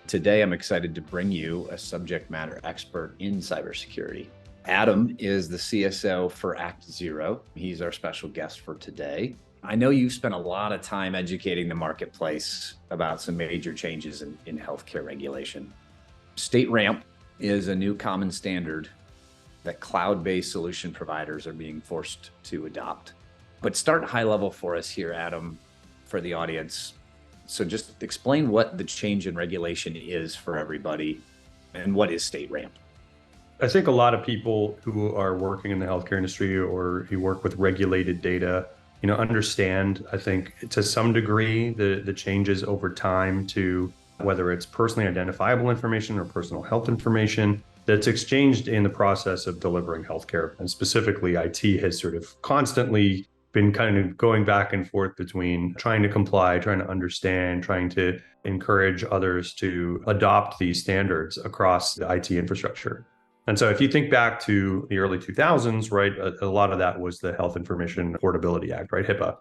Today, I'm excited to bring you a subject matter expert in cybersecurity. Adam is the CSO for ActZero. He's our special guest for today. I know you've spent a lot of time educating the marketplace about some major changes in healthcare regulation. StateRAMP is a new common standard that cloud-based solution providers are being forced to adopt. But start high level for us here, Adam, for the audience. So just explain what the change in regulation is for everybody and what is StateRAMP. I think a lot of people who are working in the healthcare industry or who work with regulated data, understand, I think, to some degree, the changes over time to whether it's personally identifiable information or personal health information that's exchanged in the process of delivering healthcare. And specifically, IT has sort of constantly been kind of going back and forth between trying to comply, trying to understand, trying to encourage others to adopt these standards across the IT infrastructure. And so if you think back to the early 2000s, right, a lot of that was the Health Information Portability Act, right, HIPAA.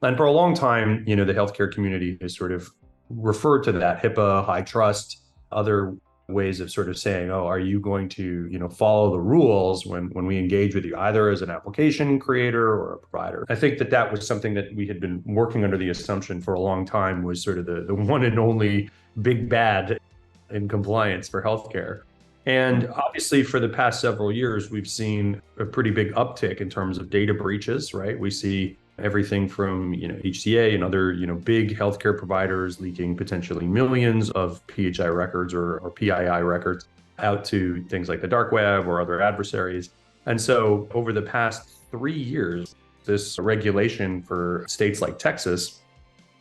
And for a long time, the healthcare community has sort of referred to that HIPAA, high trust, other ways of sort of saying, oh, are you going to, follow the rules when we engage with you, either as an application creator or a provider? I think that was something that we had been working under the assumption for a long time was sort of the one and only big bad in compliance for healthcare. And obviously, for the past several years, we've seen a pretty big uptick in terms of data breaches, right? We see everything from, HCA and other, big healthcare providers leaking potentially millions of PHI records or PII records out to things like the dark web or other adversaries. And so over the past 3 years, this regulation for states like Texas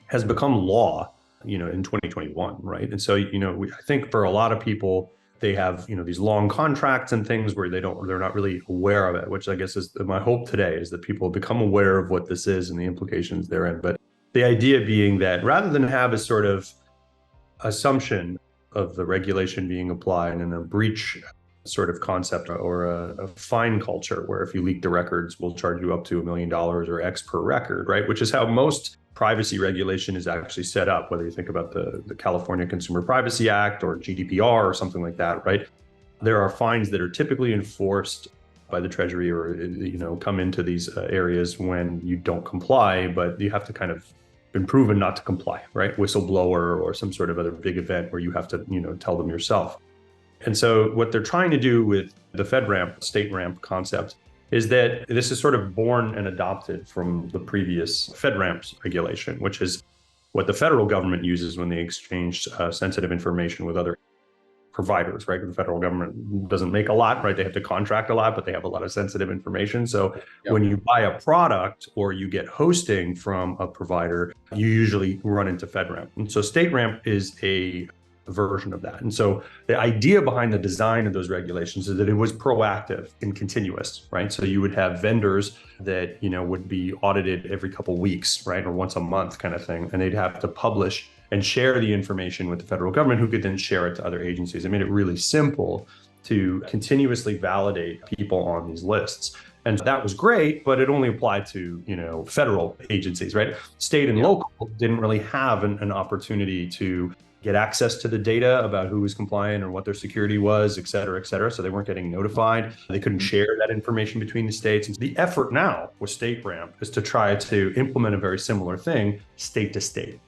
has become law, in 2021, right? And so, I think for a lot of people, they have, these long contracts and things where they're not really aware of it, which I guess is my hope today, is that people become aware of what this is and the implications therein. But the idea being that rather than have a sort of assumption of the regulation being applied and a breach sort of concept or a fine culture where if you leak the records, we'll charge you up to $1 million or X per record, right? Which is how most privacy regulation is actually set up, whether you think about the California Consumer Privacy Act or GDPR or something like that, right? There are fines that are typically enforced by the Treasury or, come into these areas when you don't comply, but you have to kind of been proven not to comply, right? Whistleblower or some sort of other big event where you have to, tell them yourself. And so what they're trying to do with the FedRAMP, StateRAMP concept is that this is sort of born and adopted from the previous FedRAMP regulation, which is what the federal government uses when they exchange sensitive information with other providers, right? The federal government doesn't make a lot, right? They have to contract a lot, but they have a lot of sensitive information. So when you buy a product or you get hosting from a provider, you usually run into FedRAMP. And so StateRAMP is a version of that. And so the idea behind the design of those regulations is that it was proactive and continuous, right? So you would have vendors that, would be audited every couple of weeks, right? Or once a month kind of thing. And they'd have to publish and share the information with the federal government, who could then share it to other agencies. It made it really simple to continuously validate people on these lists. And that was great, but it only applied to, federal agencies, right? State and local didn't really have an opportunity to get access to the data about who was compliant or what their security was, et cetera, et cetera. So they weren't getting notified. They couldn't share that information between the states. And the effort now with StateRAMP is to try to implement a very similar thing state to state.